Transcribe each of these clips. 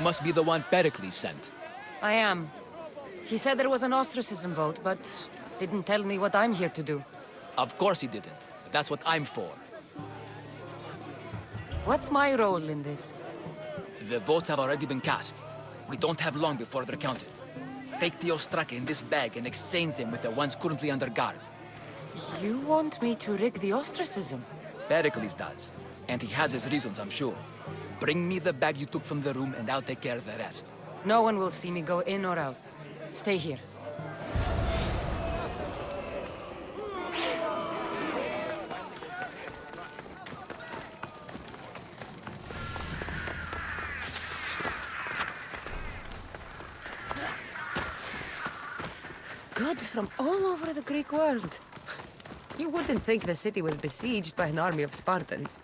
must be the one Pericles sent. I am. He said there was an ostracism vote, but didn't tell me what I'm here to do. Of course he didn't. That's what I'm for. What's my role in this? The votes have already been cast. We don't have long before they're counted. Take the Ostraka in this bag and exchange them with the ones currently under guard. You want me to rig the ostracism? Pericles does. And he has his reasons, I'm sure. Bring me the bag you took from the room and I'll take care of the rest. No one will see me go in or out. Stay here. Goods from all over the Greek world. You wouldn't think the city was besieged by an army of Spartans.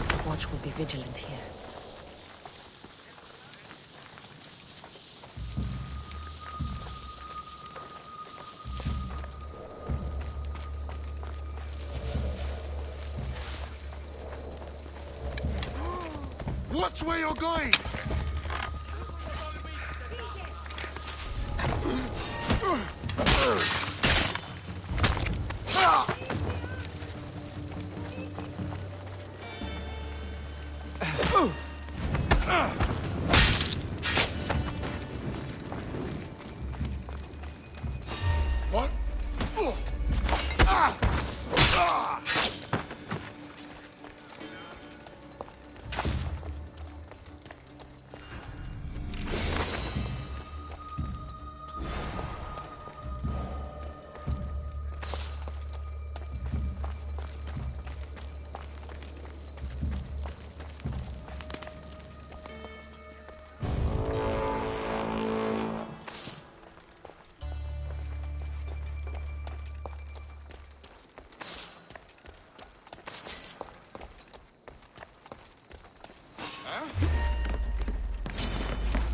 The watch will be vigilant here. Watch where you're going! What?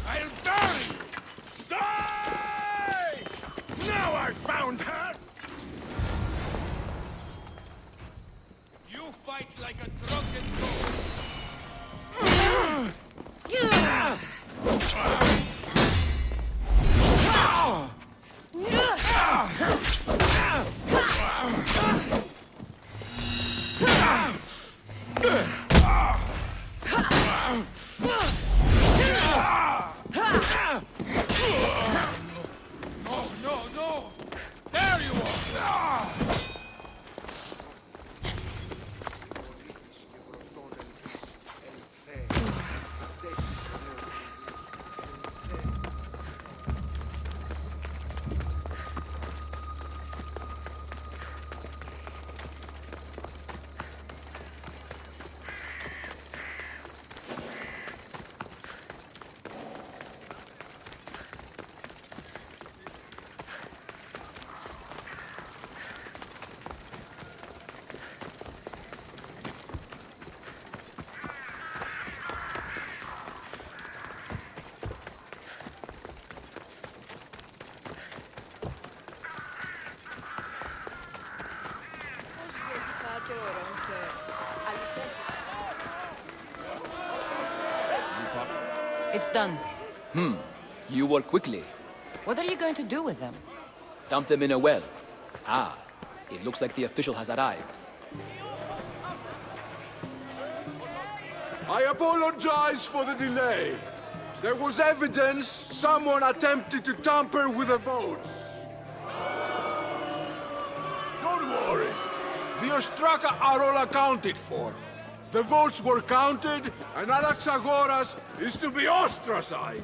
I'll bury you! Stay! Now I found her! You fight like a drunken goat! No! There you are! It's done. You work quickly. What are you going to do with them? Dump them in a well. Ah, it looks like the official has arrived. I apologize for the delay. There was evidence someone attempted to tamper with the votes. Don't worry. The Ostraka are all accounted for. The votes were counted, and Anaxagoras is to be ostracized.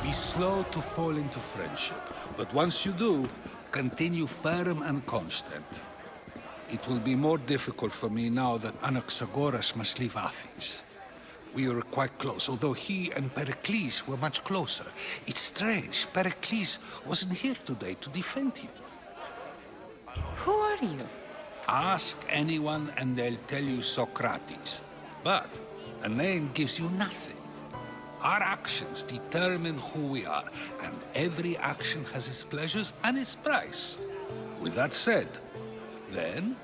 Be slow to fall into friendship, but once you do, continue firm and constant. It will be more difficult for me now that Anaxagoras must leave Athens. We were quite close, although he and Pericles were much closer. It's strange, Pericles wasn't here today to defend him. Who are you? Ask anyone and they'll tell you Socrates. But a name gives you nothing. Our actions determine who we are, and every action has its pleasures and its price. With that said, then,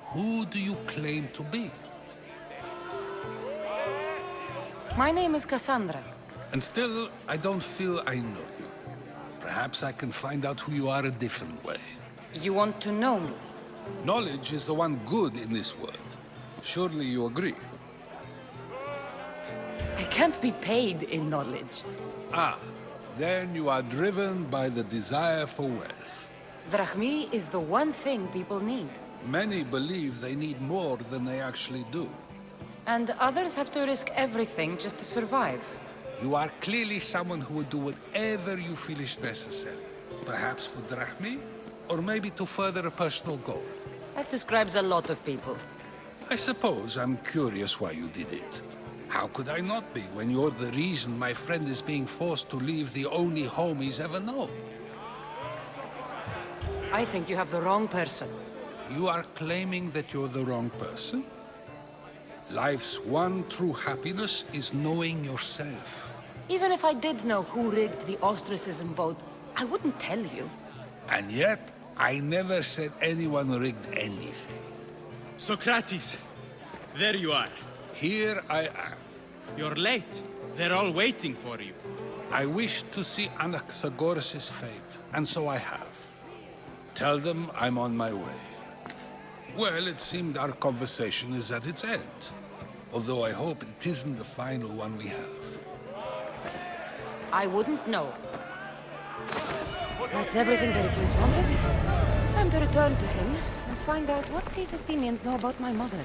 who do you claim to be? My name is Cassandra. And still, I don't feel I know you. Perhaps I can find out who you are a different way. You want to know me? Knowledge is the one good in this world. Surely you agree? I can't be paid in knowledge. Ah, then you are driven by the desire for wealth. Drachmi is the one thing people need. Many believe they need more than they actually do. And others have to risk everything just to survive. You are clearly someone who would do whatever you feel is necessary. Perhaps for drachmi, or maybe to further a personal goal. That describes a lot of people. I suppose I'm curious why you did it. How could I not be when you're the reason my friend is being forced to leave the only home he's ever known? I think you have the wrong person. You are claiming that you're the wrong person? Life's one true happiness is knowing yourself. Even if I did know who rigged the ostracism vote, I wouldn't tell you. And yet, I never said anyone rigged anything. Socrates! There you are. Here I am. You're late. They're all waiting for you. I wish to see Anaxagoras' fate, and so I have. Tell them I'm on my way. Well, it seemed our conversation is at its end. Although I hope it isn't the final one we have. I wouldn't know. That's everything Pericles wanted. Time to return to him and find out what these Athenians know about my mother.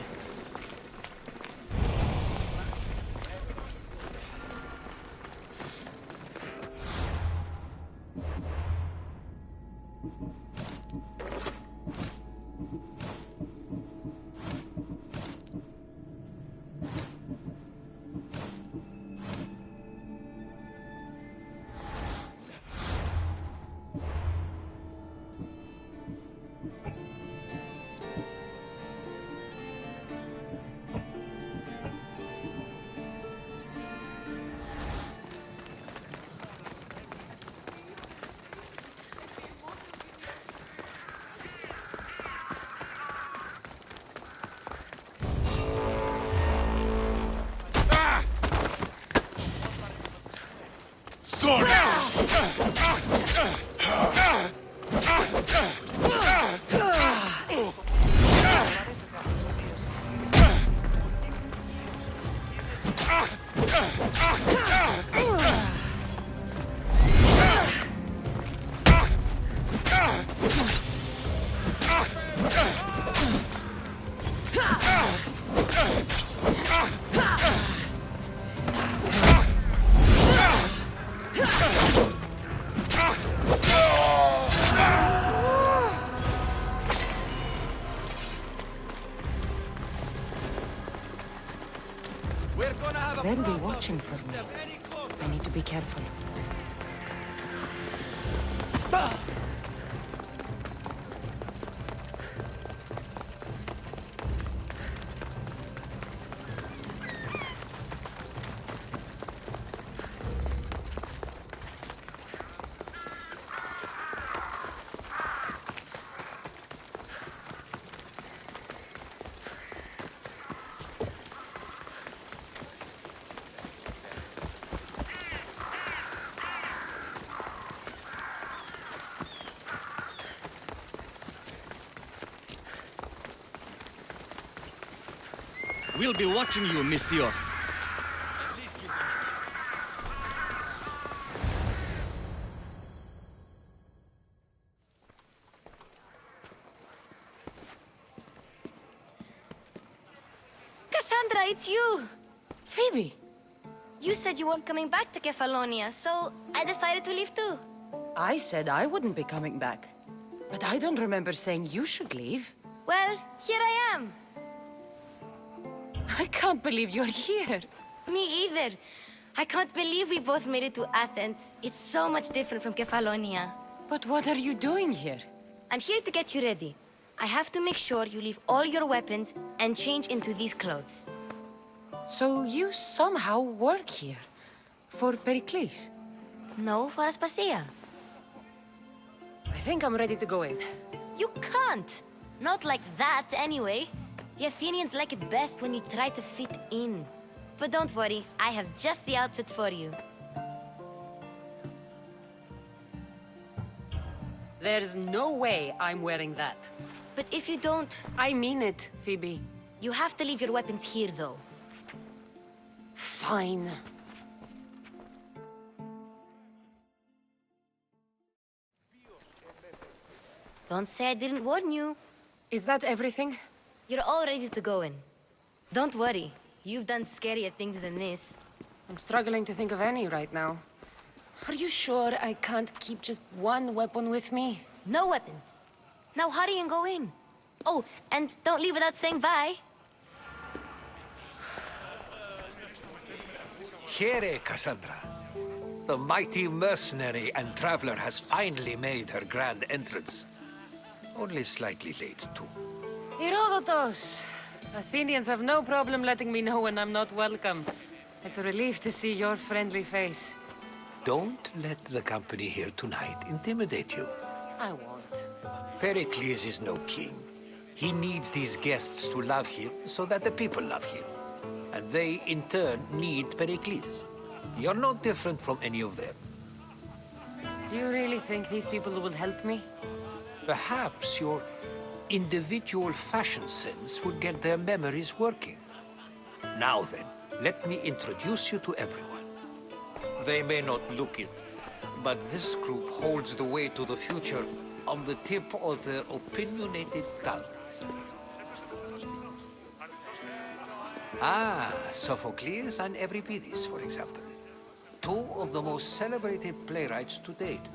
They'll be watching for me. I need to be careful. We'll be watching you, Mistios. Cassandra, it's you! Phoebe! You said you weren't coming back to Kefalonia, so I decided to leave too. I said I wouldn't be coming back. But I don't remember saying you should leave. Well, here I am. I can't believe you're here. Me either. I can't believe we both made it to Athens. It's so much different from Kefalonia. But what are you doing here? I'm here to get you ready. I have to make sure you leave all your weapons and change into these clothes. So you somehow work here? For Pericles? No, for Aspasia. I think I'm ready to go in. You can't! Not like that, anyway. The Athenians like it best when you try to fit in. But don't worry, I have just the outfit for you. There's no way I'm wearing that. But if you don't, I mean it, Phoebe. you have to leave your weapons here, though. Fine. Don't say I didn't warn you. Is that everything? You're all ready to go in. Don't worry, you've done scarier things than this. I'm struggling to think of any right now. Are you sure I can't keep just one weapon with me? No weapons. Now hurry and go in. Oh, and don't leave without saying bye. Here, Cassandra. The mighty mercenary and traveler has finally made her grand entrance. Only slightly late, too. Herodotus! Athenians have no problem letting me know when I'm not welcome. It's a relief to see your friendly face. Don't let the company here tonight intimidate you. I won't. Pericles is no king. He needs these guests to love him so that the people love him. And they, in turn, need Pericles. You're no different from any of them. Do you really think these people will help me? Perhaps your individual fashion sense would get their memories working. Now then, let me introduce you to everyone. They may not look it, but this group holds the way to the future on the tip of their opinionated tongues. Ah, Sophocles and Euripides, for example. Two of the most celebrated playwrights to date.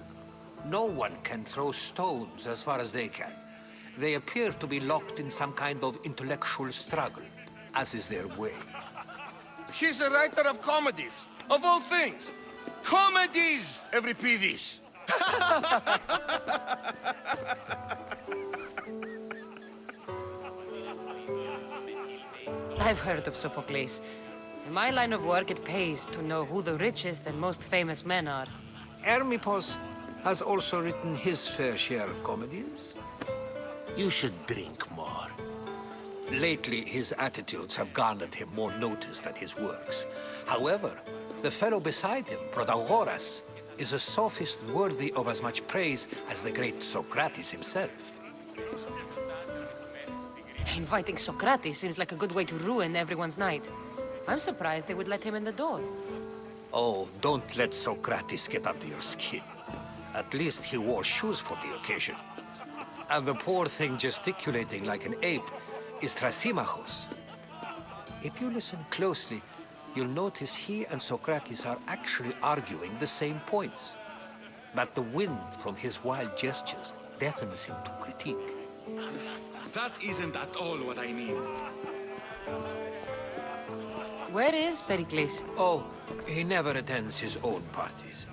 No one can throw stones as far as they can. They appear to be locked in some kind of intellectual struggle, as is their way. He's a writer of comedies, of all things. Comedies, Euripides. I've heard of Sophocles. In my line of work, it pays to know who the richest and most famous men are. Hermippos has also written his fair share of comedies. You should drink more. Lately, his attitudes have garnered him more notice than his works. However, the fellow beside him, Protagoras, is a sophist worthy of as much praise as the great Socrates himself. Inviting Socrates seems like a good way to ruin everyone's night. I'm surprised they would let him in the door. Oh, don't let Socrates get under your skin. At least he wore shoes for the occasion. And the poor thing gesticulating like an ape is Thrasymachos. If you listen closely, you'll notice he and Socrates are actually arguing the same points. But the wind from his wild gestures deafens him to critique. That isn't at all what I mean. Where is Pericles? Oh, he never attends his own parties.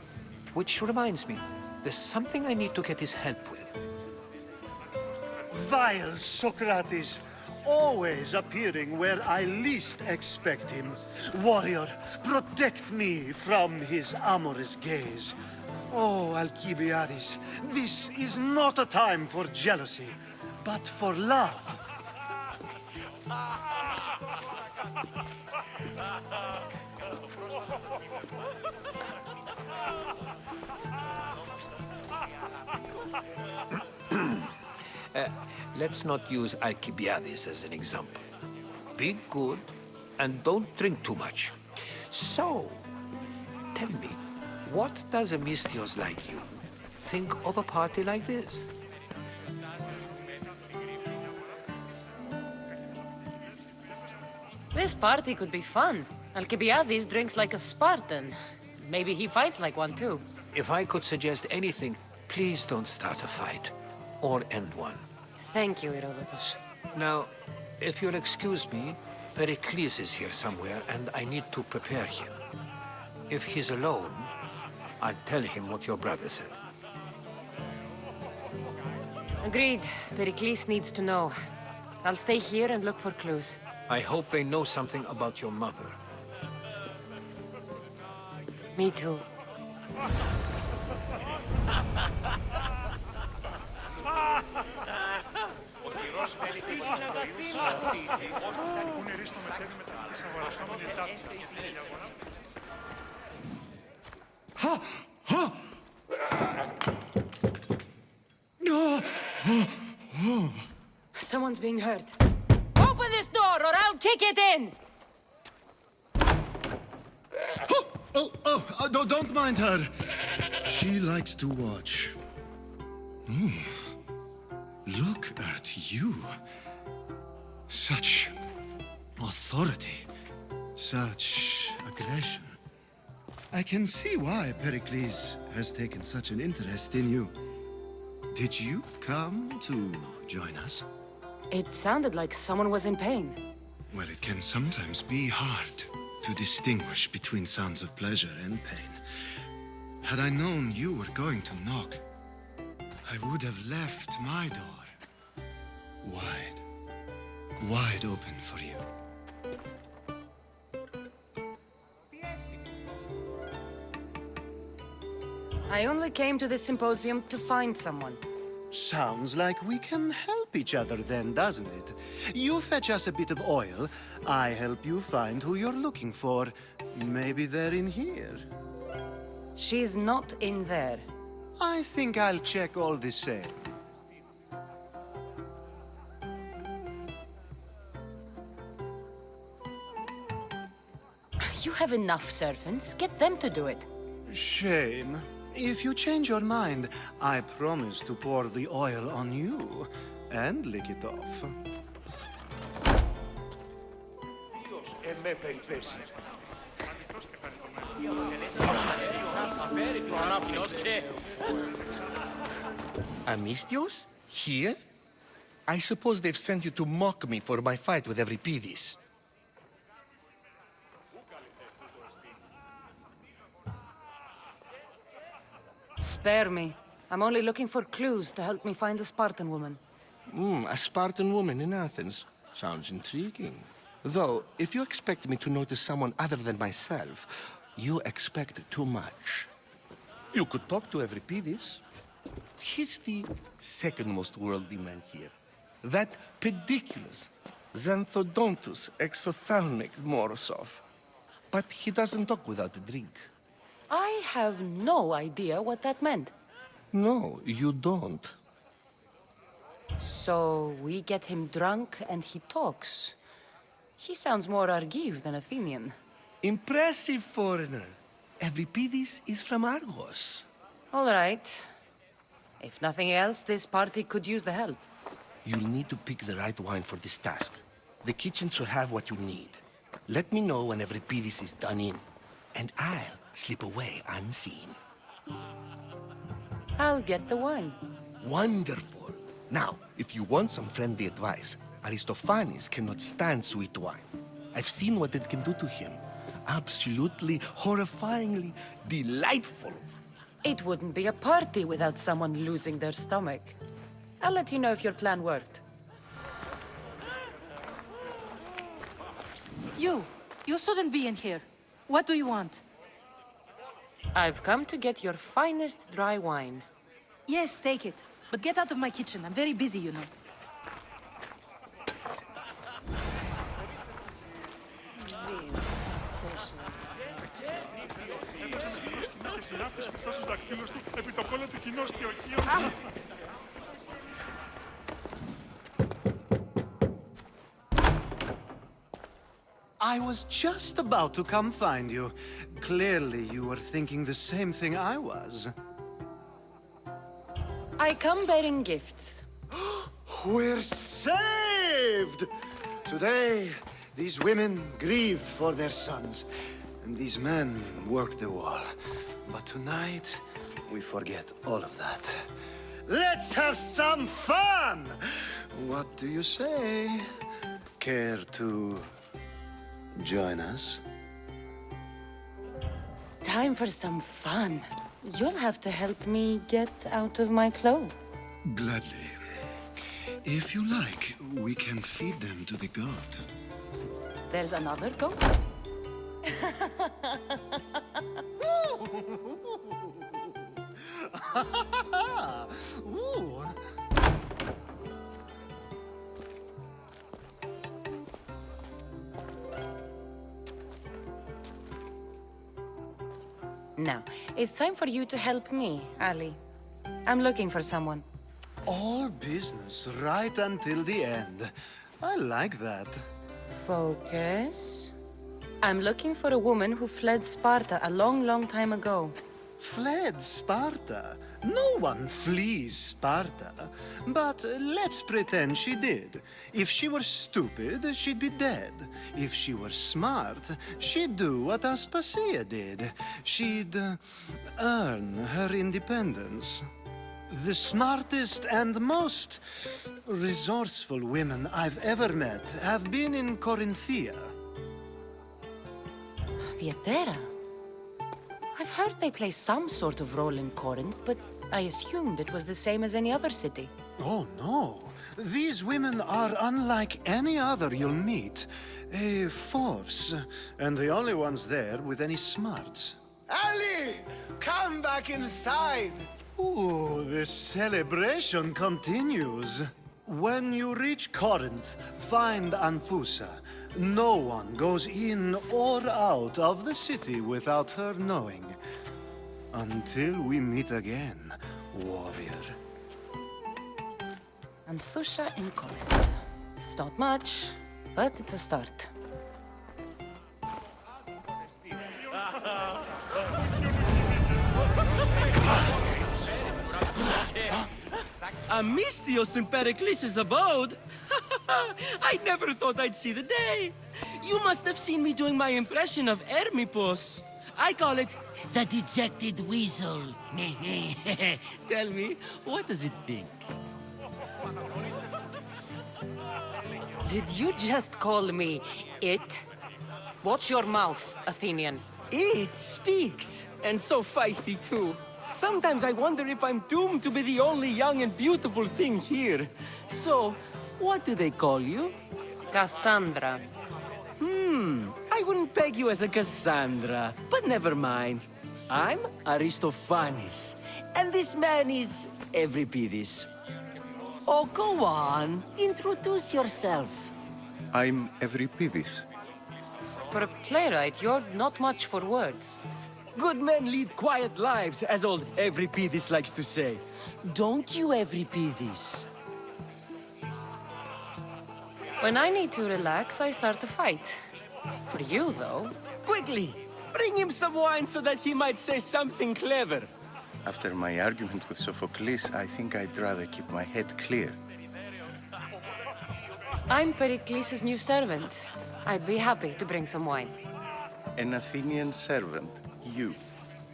Which reminds me, there's something I need to get his help with. Vile Socrates, always appearing where I least expect him. Warrior, protect me from his amorous gaze. Oh, Alcibiades, this is not a time for jealousy, but for love. Let's not use Alcibiades as an example. Be good and don't drink too much. So, tell me, what does a Misthios like you think of a party like this? This party could be fun. Alcibiades drinks like a Spartan. Maybe he fights like one too. If I could suggest anything, please don't start a fight or end one. Thank you, Herodotus. Now, if you'll excuse me, Pericles is here somewhere, and I need to prepare him. If he's alone, I'll tell him what your brother said. Agreed. Pericles needs to know. I'll stay here and look for clues. I hope they know something about your mother. Me too. Someone's being hurt. Open this door or I'll kick it in! Don't mind her. She likes to watch. Look at you. Such authority. Such aggression. I can see why Pericles has taken such an interest in you. Did you come to join us? It sounded like someone was in pain. Well, it can sometimes be hard to distinguish between sounds of pleasure and pain. Had I known you were going to knock, I would have left my door wide open for you. I only came to this symposium to find someone. Sounds like we can help each other then, doesn't it? You fetch us a bit of oil, I help you find who you're looking for. Maybe they're in here. She's not in there. I think I'll check all the same. You have enough servants. Get them to do it. Shame. If you change your mind, I promise to pour the oil on you and lick it off. Amistios? Here? I suppose they've sent you to mock me for my fight with Euripides. Spare me. I'm only looking for clues to help me find a Spartan woman. A Spartan woman in Athens. Sounds intriguing. Though, if you expect me to notice someone other than myself, you expect too much. You could talk to Euripides. He's the second most worldly man here. That pediculous, xanthodontus exophthalmic Morosov. But he doesn't talk without a drink. I have no idea what that meant. No, you don't. So we get him drunk and he talks. He sounds more Argiv than Athenian. Impressive foreigner. Euripides is from Argos. All right. If nothing else, this party could use the help. You'll need to pick the right wine for this task. The kitchen should have what you need. Let me know when Euripides is done in, and I'll slip away unseen. I'll get the wine. Wonderful. Now, if you want some friendly advice, Aristophanes cannot stand sweet wine. I've seen what it can do to him. Absolutely, horrifyingly delightful. It wouldn't be a party without someone losing their stomach. I'll let you know if your plan worked. You shouldn't be in here. What do you want? I've come to get your finest dry wine. Yes, take it. But get out of my kitchen. I'm very busy, you know. I was just about to come find you. Clearly, you were thinking the same thing I was. I come bearing gifts. We're saved! Today, these women grieved for their sons, and these men worked the wall. But tonight, we forget all of that. Let's have some fun! What do you say? Care to join us? Time for some fun. You'll have to help me get out of my clothes. Gladly. If you like, we can feed them to the god. There's another goat? Ooh. Now, it's time for you to help me, Ali. I'm looking for someone. All business right until the end. I like that. Focus. I'm looking for a woman who fled Sparta a long, long time ago. Fled Sparta? No one flees Sparta. But let's pretend she did. If she were stupid, she'd be dead. If she were smart, she'd do what Aspasia did. She'd earn her independence. The smartest and most resourceful women I've ever met have been in Corinthia. Theatera? I've heard they play some sort of role in Corinth, but I assumed it was the same as any other city. Oh, no. These women are unlike any other you'll meet. A force, and the only ones there with any smarts. Ali! Come back inside! Ooh, the celebration continues. When you reach Corinth, find Anthusa. No one goes in or out of the city without her knowing. Until we meet again, warrior. Anthusa in Corinth. It's not much, but it's a start. Amistios in Pericles' abode? I never thought I'd see the day. You must have seen me doing my impression of Hermipos. I call it the dejected weasel. Tell me, what does it think? Did you just call me it? Watch your mouth, Athenian. It speaks, and so feisty too. Sometimes I wonder if I'm doomed to be the only young and beautiful thing here. So, what do they call you? Cassandra. I wouldn't peg you as a Cassandra, but never mind. I'm Aristophanes, and this man is Euripides. Oh, go on. Introduce yourself. I'm Euripides. For a playwright, you're not much for words. Good men lead quiet lives, as old Euripides likes to say. Don't you, Euripides? When I need to relax, I start a fight. For you, though. Quickly, bring him some wine so that he might say something clever. After my argument with Sophocles, I think I'd rather keep my head clear. I'm Pericles' new servant. I'd be happy to bring some wine. An Athenian servant, you.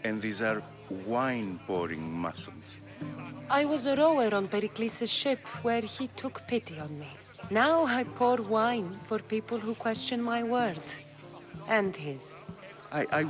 And these are wine-pouring muscles. I was a rower on Pericles' ship where he took pity on me. Now I pour wine for people who question my word. And his. I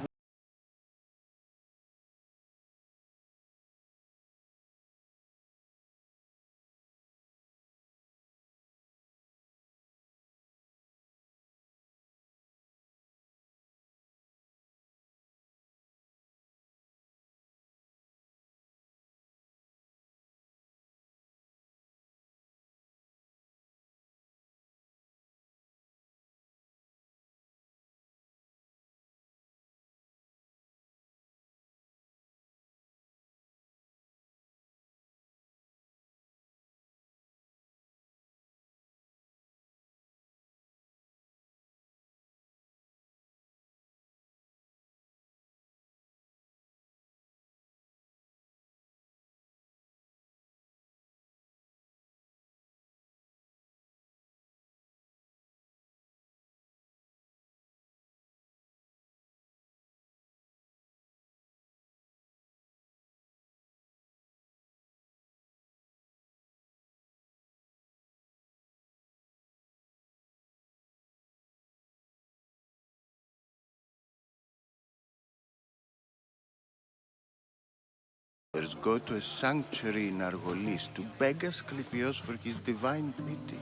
go to a sanctuary in Argolis to beg Asclepios for his divine pity.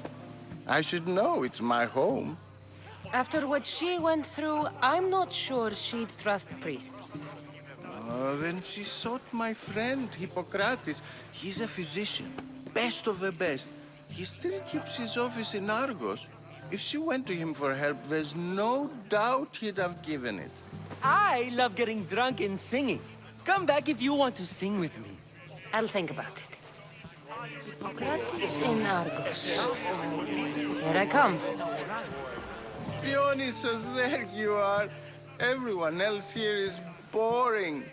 I should know, it's my home. After what she went through, I'm not sure she'd trust priests. Oh, then she sought my friend, Hippocrates. He's a physician, best of the best. He still keeps his office in Argos. If she went to him for help, there's no doubt he'd have given it. I love getting drunk and singing. Come back if you want to sing with me. I'll think about it. Hippocrates in Argos. Here I come. Dionysus, there you are. Everyone else here is boring.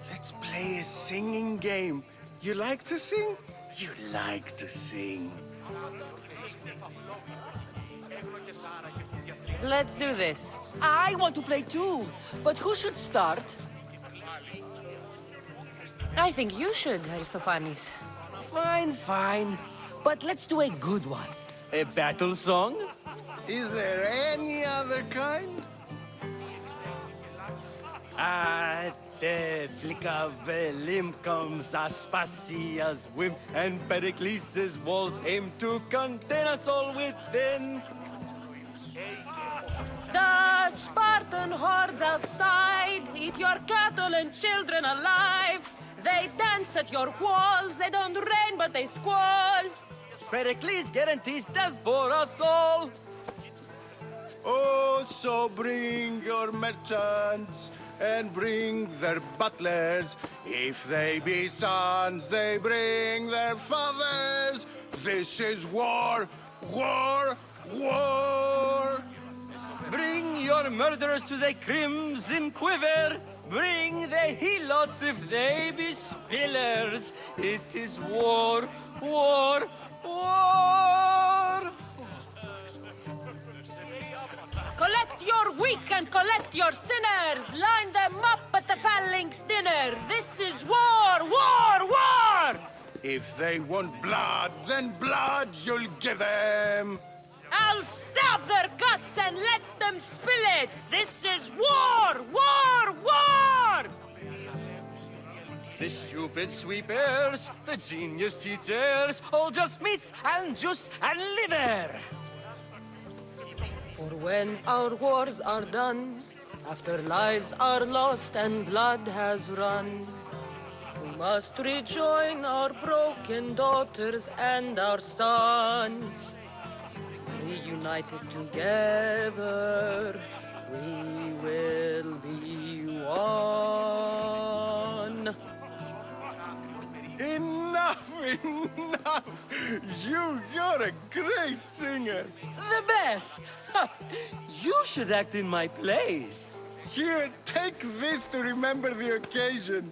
Let's play a singing game. You like to sing? You like to sing. Let's do this. I want to play too, but who should start? I think you should, Aristophanes. Fine, fine. But let's do a good one. A battle song? Is there any other kind? At the flick of a limb comes Aspasia's whim, and Pericles' walls aim to contain us all within. The Spartan hordes outside eat your cattle and children alive. They dance at your walls, they don't rain but they squall. Pericles guarantees death for us all. Oh, so bring your merchants and bring their butlers. If they be sons, they bring their fathers. This is war, war, war. Bring your murderers to the crimson quiver. Bring the helots if they be spillers. It is war, war, war. Collect your weak and collect your sinners. Line them up at the phalanx dinner. This is war, war, war! If they want blood, then blood you'll give them. I'll stab their guts and let them spill it. This is war, war, war! The stupid sweepers, the genius teachers, all just meats and juice and liver. For when our wars are done, after lives are lost and blood has run, we must rejoin our broken daughters and our sons. Reunited together, we will be one. Enough, enough! You're a great singer. The best! You should act in my plays. Here, take this to remember the occasion.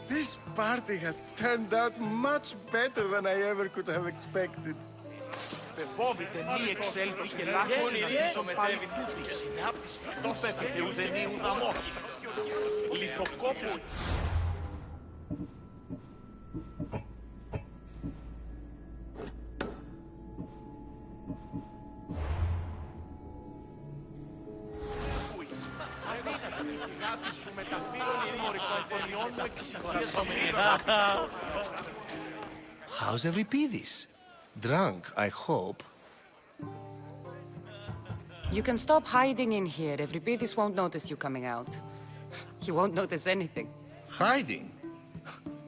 This party has turned out much better than I ever could have expected. Φοβόβητε μη εξέλθει και λάχισε να πίσω πάλι τούτης. Του πέφτει ουδενή ουδαμός. Λιθοκόπου. How's Euripides? Drunk, I hope. You can stop hiding in here. Euripides won't notice you coming out. He won't notice anything. Hiding?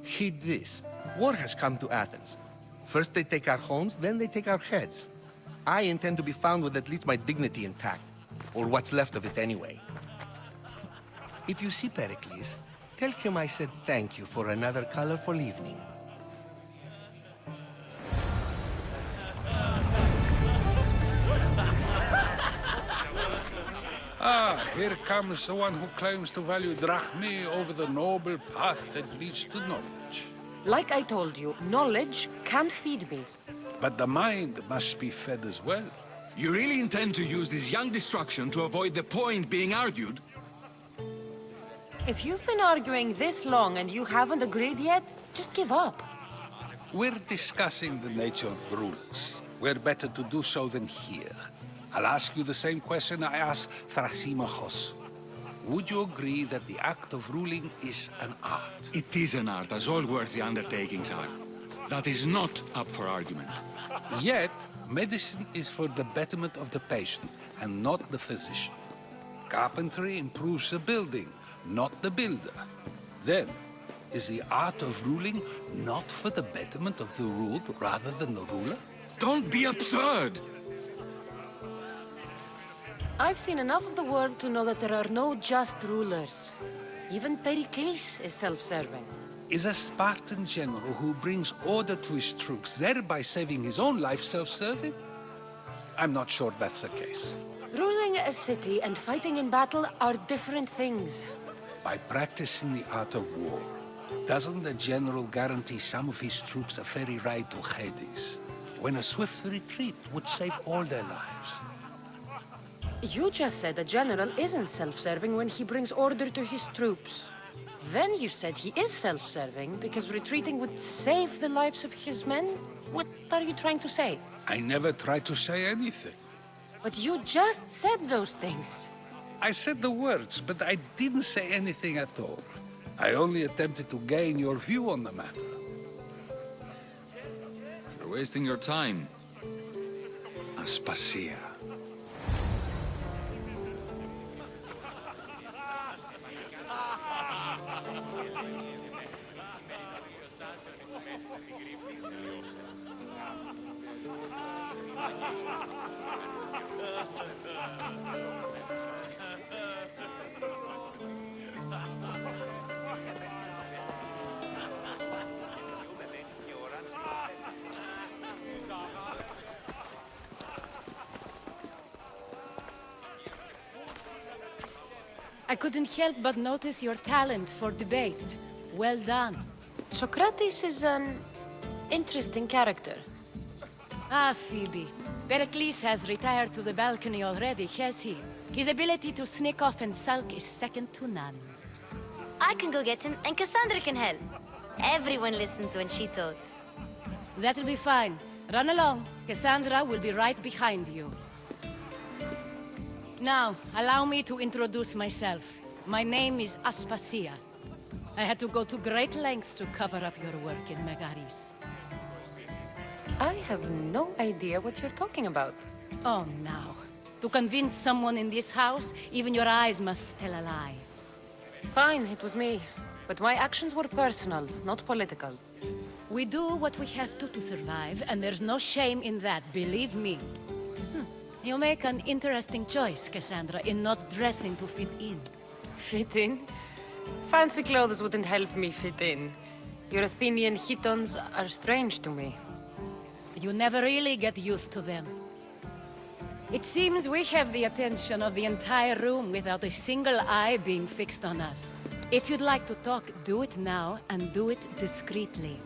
Heed this. War has come to Athens. First they take our homes, then they take our heads. I intend to be found with at least my dignity intact. Or what's left of it anyway. If you see Pericles, tell him I said thank you for another colorful evening. Ah, here comes the one who claims to value drachmae over the noble path that leads to knowledge. Like I told you, knowledge can't feed me. But the mind must be fed as well. You really intend to use this young destruction to avoid the point being argued? If you've been arguing this long and you haven't agreed yet, just give up. We're discussing the nature of rulers. We're better to do so than here. I'll ask you the same question I asked Thrasymachos. would you agree that the act of ruling is an art? It is an art, as all worthy undertakings are. That is not up for argument. Yet, medicine is for the betterment of the patient and not the physician. Carpentry improves the building, not the builder. Then, is the art of ruling not for the betterment of the ruled rather than the ruler? Don't be absurd! I've seen enough of the world to know that there are no just rulers. Even Pericles is self-serving. Is a Spartan general who brings order to his troops, thereby saving his own life, self-serving? I'm not sure that's the case. Ruling a city and fighting in battle are different things. By practicing the art of war, doesn't the general guarantee some of his troops a ferry ride to Hades, when a swift retreat would save all their lives? You just said a general isn't self-serving when he brings order to his troops. Then you said he is self-serving because retreating would save the lives of his men? What are you trying to say? I never tried to say anything. But you just said those things. I said the words, but I didn't say anything at all. I only attempted to gain your view on the matter. You're wasting your time. Aspasia. I couldn't help but notice your talent for debate. Well done. Socrates is an interesting character. Ah, Phoebe. Pericles has retired to the balcony already, has he? His ability to sneak off and sulk is second to none. I can go get him, and Cassandra can help. Everyone listens when she talks. That'll be fine. Run along. Cassandra will be right behind you. Now, allow me to introduce myself. My name is Aspasia. I had to go to great lengths to cover up your work in Megaris. I have no idea what you're talking about. Oh, now. To convince someone in this house, even your eyes must tell a lie. Fine, it was me. But my actions were personal, not political. We do what we have to survive, and there's no shame in that, believe me. You make an interesting choice, Cassandra, in not dressing to fit in. Fit in? Fancy clothes wouldn't help me fit in. Your Athenian chitons are strange to me. You never really get used to them. It seems we have the attention of the entire room without a single eye being fixed on us. If you'd like to talk, do it now, and do it discreetly.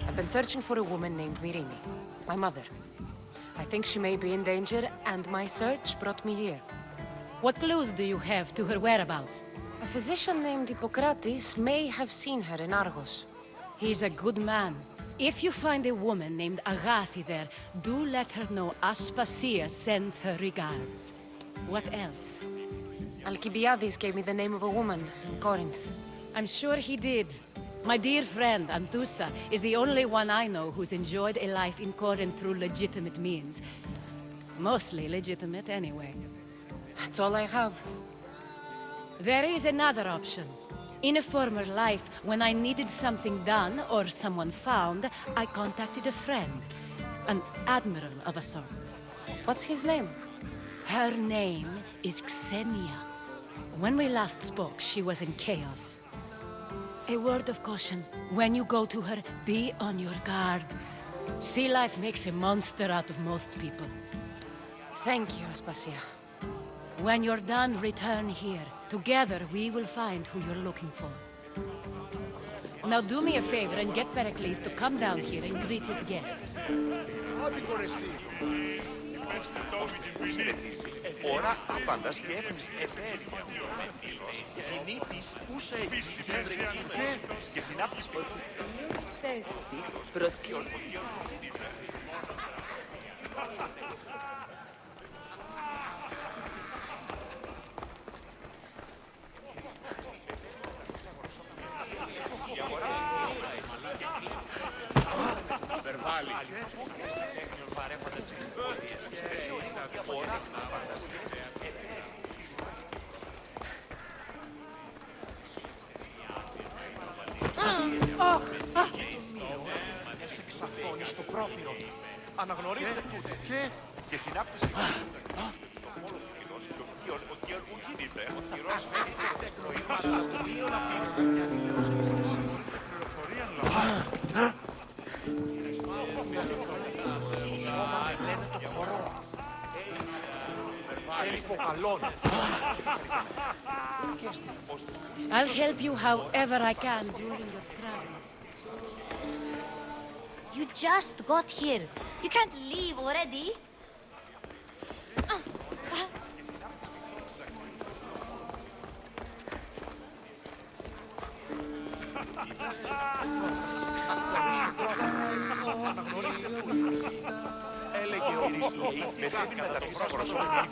I've been searching for a woman named Myrine, my mother. I think she may be in danger, and my search brought me here. What clues do you have to her whereabouts? A physician named Hippocrates may have seen her in Argos. He's a good man. If you find a woman named Agathi there, do let her know Aspasia sends her regards. What else? Alcibiades gave me the name of a woman in Corinth. I'm sure he did. My dear friend, Anthusa, is the only one I know who's enjoyed a life in Corinth through legitimate means. Mostly legitimate, anyway. That's all I have. There is another option. In a former life, when I needed something done or someone found, I contacted a friend. An admiral of a sort. What's his name? Her name is Xenia. When we last spoke, she was in chaos. A word of caution. When you go to her, be on your guard. Sea life makes a monster out of most people. Thank you, Aspasia. When you're done, return here. Together, we will find who you're looking for. Now do me a favor and get Pericles to come down here and greet his guests. Ώρα άπαντας και έφημης εταίρης. Γεννήτης ούσα εκκλησιέδρε και συνάπτης πορτή. Θέστη προσκύλ. Σε εξαφώνει στο πρόθυρο. Αναγνωρίζετε και συνάπτυση. I'll help you however I can during your travels. You just got here. You can't leave already. Έλεγε ο Ρίστο, μετέβη να τα αφήσει αγορασόμενη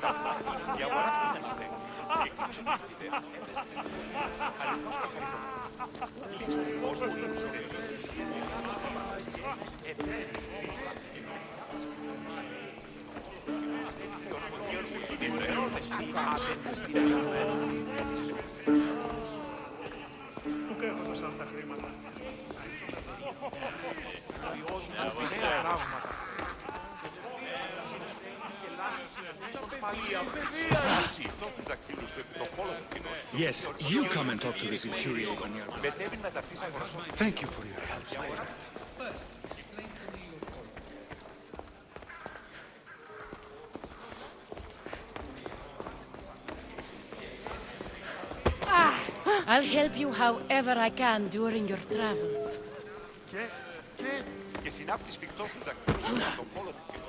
η αγορά του είναι συνέχεια. Αληθώς καθαρισμένα. Ληστικός του Πού κέρδωσαν αυτά τα χρήματα. Yes, you come and talk to this infuriating young man. Thank you for your help, my friend. I'll help you however I can during your travels. Και συνάπτει σφιχτό του δακτύλου στον πόλο του κοινού.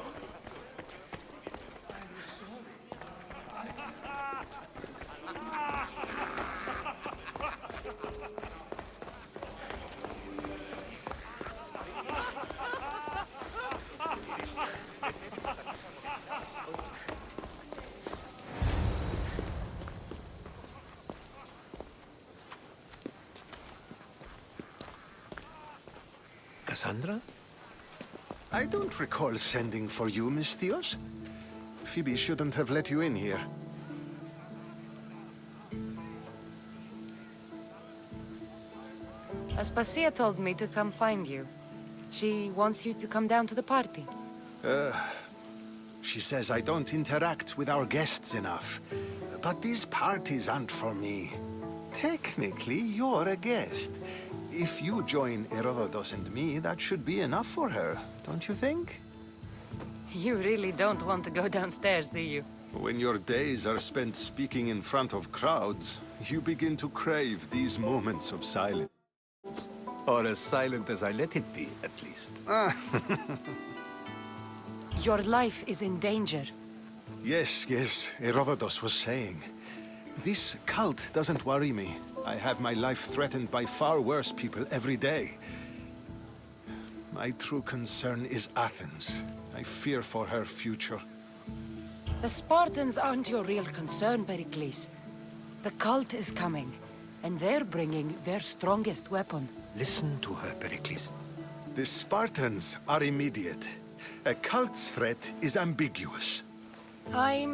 Cassandra? I don't recall sending for you, Miss Theos. Phoebe shouldn't have let you in here. Aspasia told me to come find you. She wants you to come down to the party. She says I don't interact with our guests enough. But these parties aren't for me. Technically, you're a guest. If you join Herodotus and me, that should be enough for her, don't you think? You really don't want to go downstairs, do you? When your days are spent speaking in front of crowds, you begin to crave these moments of silence. Or as silent as I let it be, at least. Your life is in danger. Yes, Herodotus was saying. This cult doesn't worry me. I have my life threatened by far worse people every day. My true concern is Athens. I fear for her future. The Spartans aren't your real concern, Pericles. The cult is coming, and they're bringing their strongest weapon. Listen to her, Pericles. The Spartans are immediate. A cult's threat is ambiguous. I'm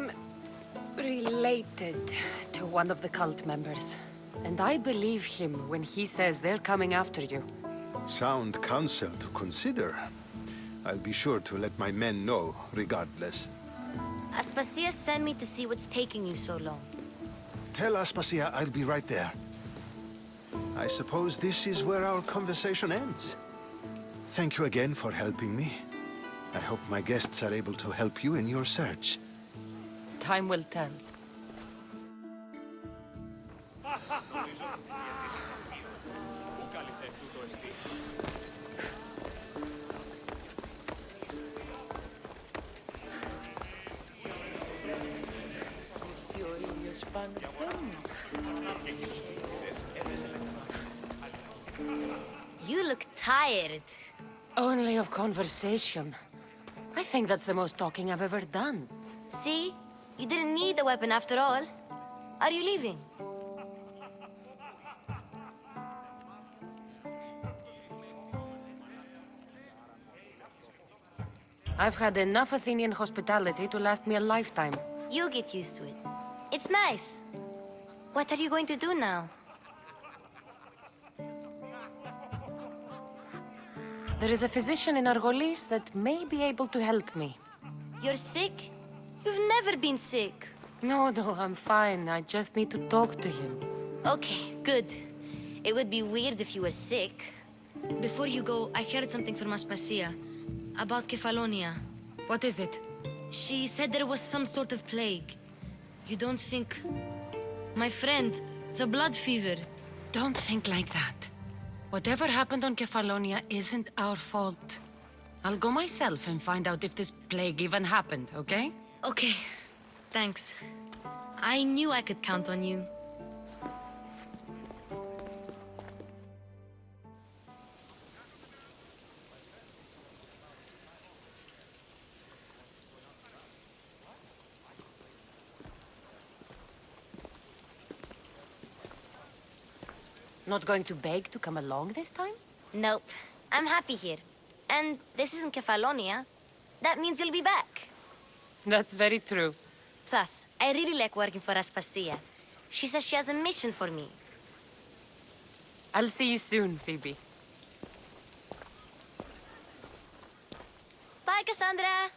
related to one of the cult members, and I believe him when he says they're coming after you. Sound counsel to consider. I'll be sure to let my men know, regardless. Aspasia sent me to see what's taking you so long. Tell Aspasia I'll be right there. I suppose this is where our conversation ends. Thank you again for helping me. I hope my guests are able to help you in your search. Time will tell. You look tired. Only of conversation. I think that's the most talking I've ever done. See? You didn't need the weapon after all. Are you leaving? I've had enough Athenian hospitality to last me a lifetime. You get used to it. It's nice. What are you going to do now? There is a physician in Argolis that may be able to help me. You're sick? You've never been sick. No, I'm fine. I just need to talk to him. Okay, good. It would be weird if you were sick. Before you go, I heard something from Aspasia about Kefalonia. What is it? She said there was some sort of plague. You don't think... My friend, the blood fever. Don't think like that. Whatever happened on Kefalonia isn't our fault. I'll go myself and find out if this plague even happened, okay? Okay, thanks. I knew I could count on you. Not going to beg to come along this time? Nope. I'm happy here. And this isn't Kefalonia. That means you'll be back. That's very true. Plus, I really like working for Aspasia. She says she has a mission for me. I'll see you soon, Phoebe. Bye, Cassandra!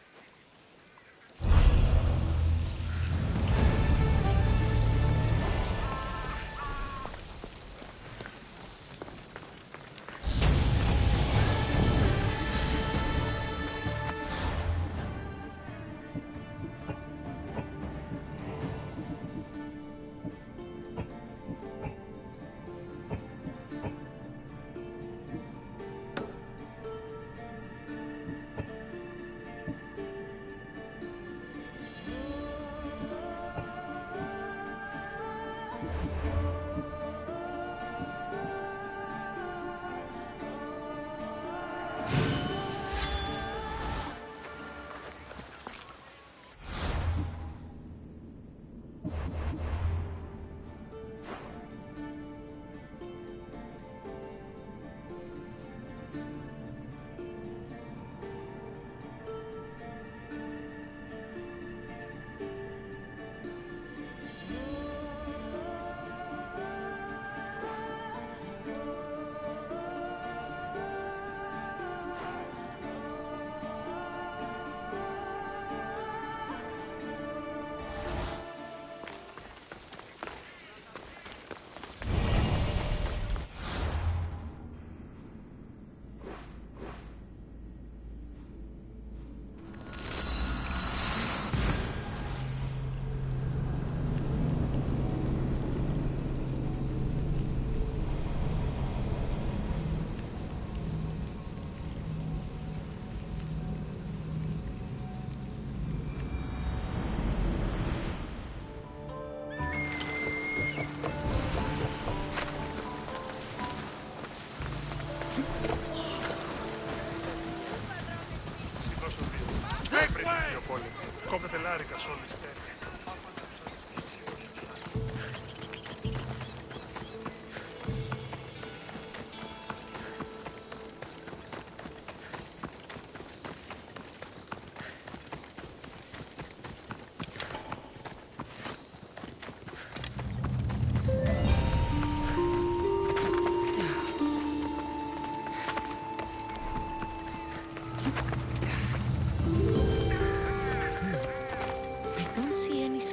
Κόπτεται λάρικα σ' όλη στέλνη.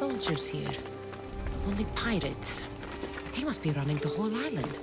Soldiers here. Only pirates. They must be running the whole island.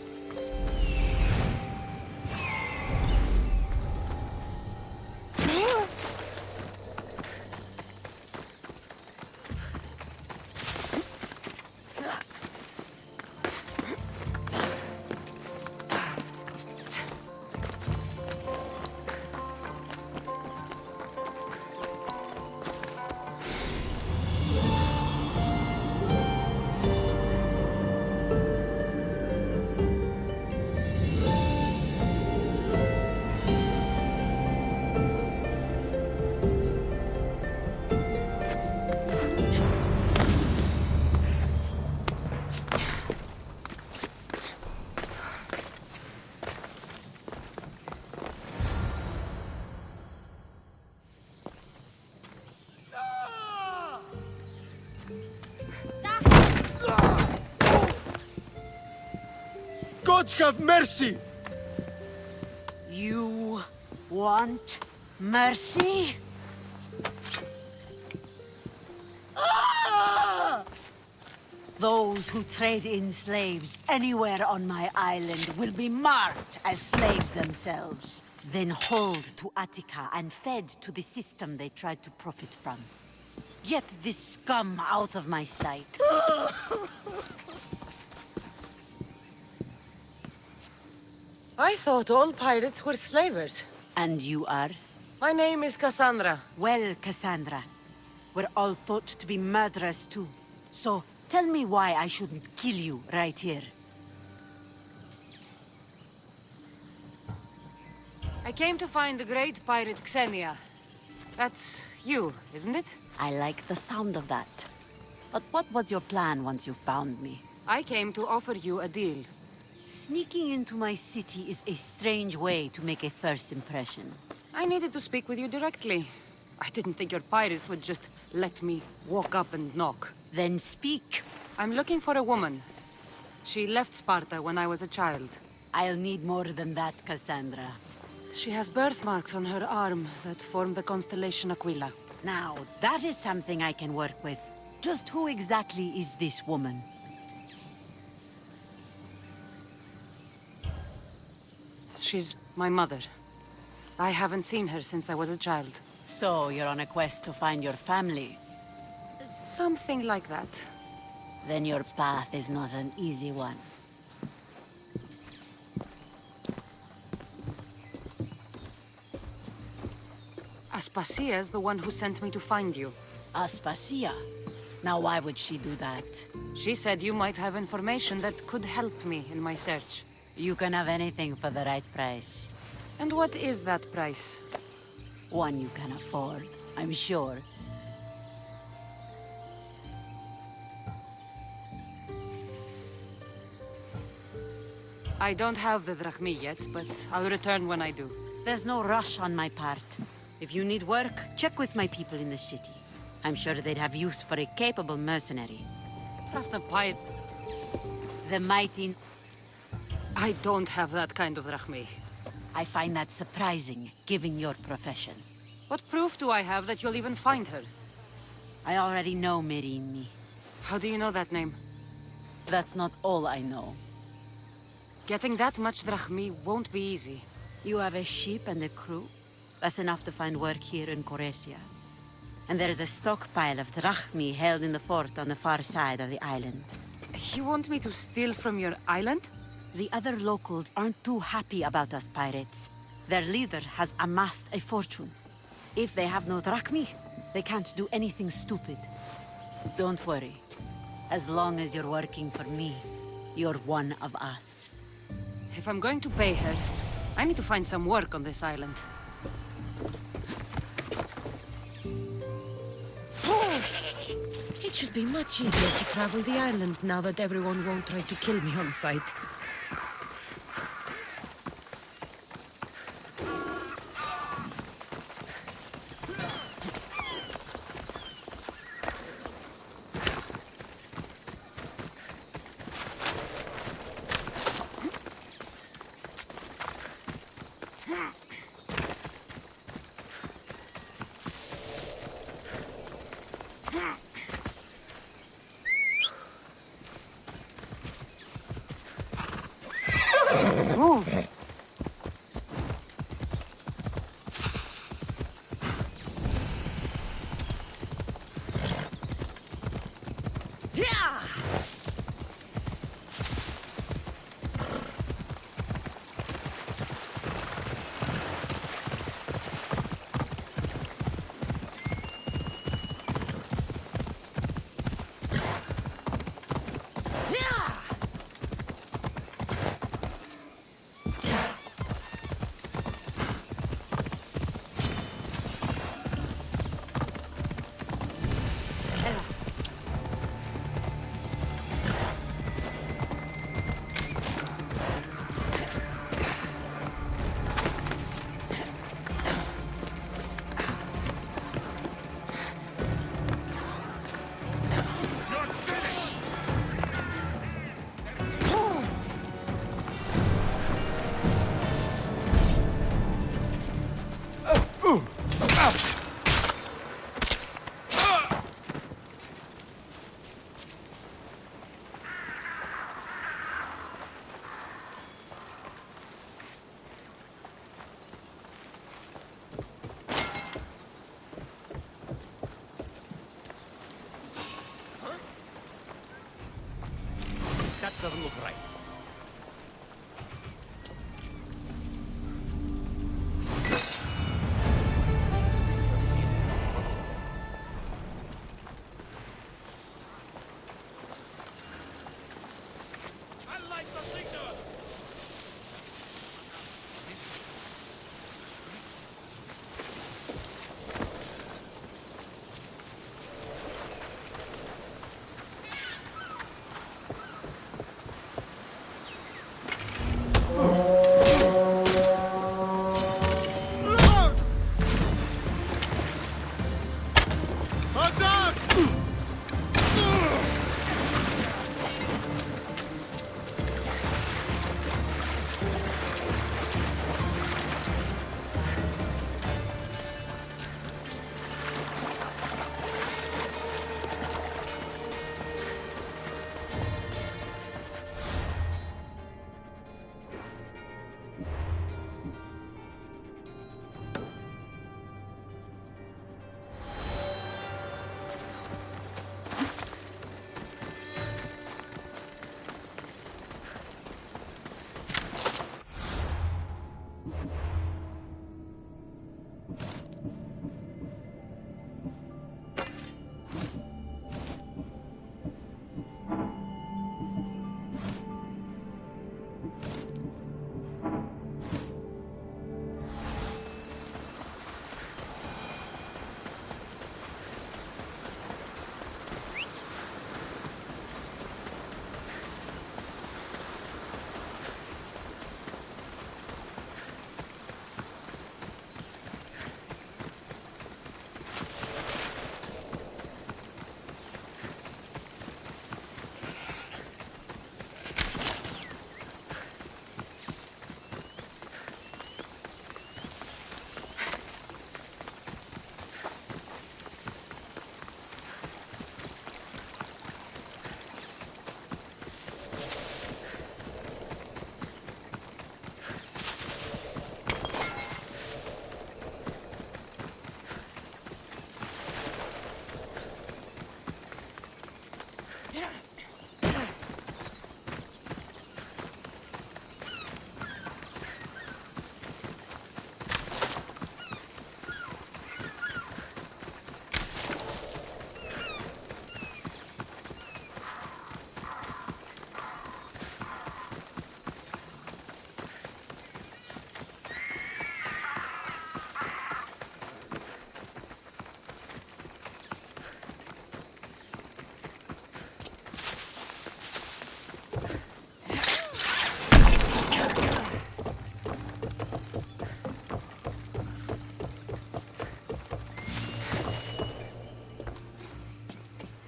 gods have mercy! You want mercy? Ah! Those who trade in slaves anywhere on my island will be marked as slaves themselves, then hauled to Attica and fed to the system they tried to profit from. Get this scum out of my sight. I thought all pirates were slavers. And you are? My name is Cassandra. Well, Cassandra, we're all thought to be murderers too. So, tell me why I shouldn't kill you right here. I came to find the great pirate Xenia. That's you, isn't it? I like the sound of that. But what was your plan once you found me? I came to offer you a deal. Sneaking into my city is a strange way to make a first impression. I needed to speak with you directly. I didn't think your pirates would just let me walk up and knock. Then speak. I'm looking for a woman. She left Sparta when I was a child. I'll need more than that, Cassandra. She has birthmarks on her arm that form the constellation Aquila. Now, that is something I can work with. Just who exactly is this woman? She's my mother. I haven't seen her since I was a child. So, you're on a quest to find your family? Something like that. Then your path is not an easy one. Aspasia's the one who sent me to find you. Aspasia? Now why would she do that? She said you might have information that could help me in my search. You can have anything for the right price. And what is that price? One you can afford, I'm sure. I don't have the drachmi yet, but I'll return when I do. There's no rush on my part. If you need work, check with my people in the city. I'm sure they'd have use for a capable mercenary. Trust a pirate. The mighty... I don't have that kind of drachmi. I find that surprising, given your profession. What proof do I have that you'll even find her? I already know Merini. How do you know that name? That's not all I know. Getting that much drachmi won't be easy. You have a ship and a crew? That's enough to find work here in Coresia. And there is a stockpile of drachmi held in the fort on the far side of the island. You want me to steal from your island? The other locals aren't too happy about us pirates. Their leader has amassed a fortune. If they have no drachmi, they can't do anything stupid. Don't worry. As long as you're working for me, you're one of us. If I'm going to pay her, I need to find some work on this island. It should be much easier to travel the island now that everyone won't try to kill me on sight. Move! Yeah! doesn't look right.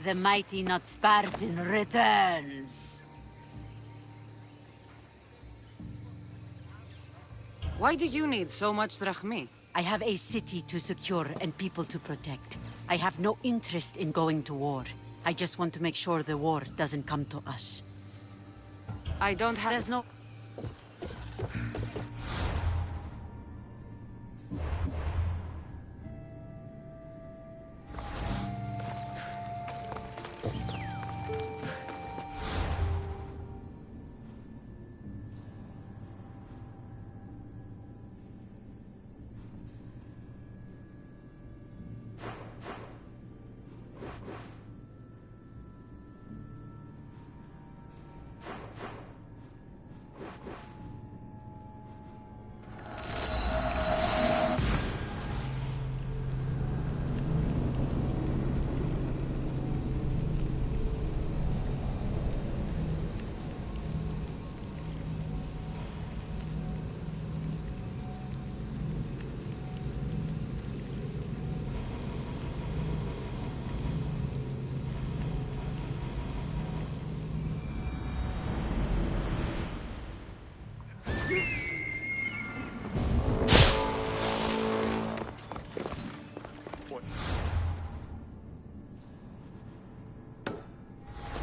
The mighty not Spartan returns. Why do you need so much drachmi? I have a city to secure and people to protect. I have no interest in going to war. I just want to make sure the war doesn't come to us. I don't have... There's no...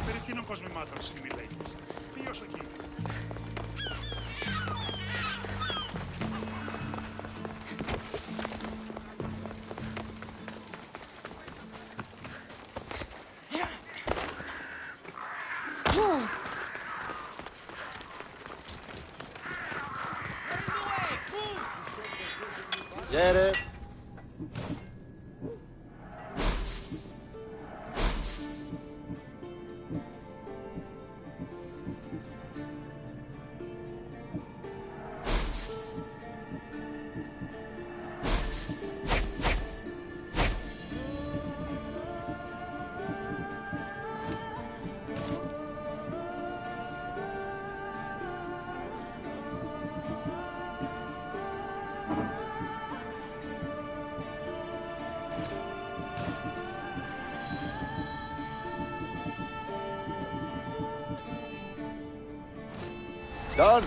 Περί εκείνων κοσμημάτων εσύ μιλέεις. Ποιος εκεί. Get it? Done.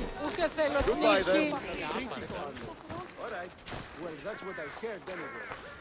Goodbye then. All right. Well, that's what I heard anyway.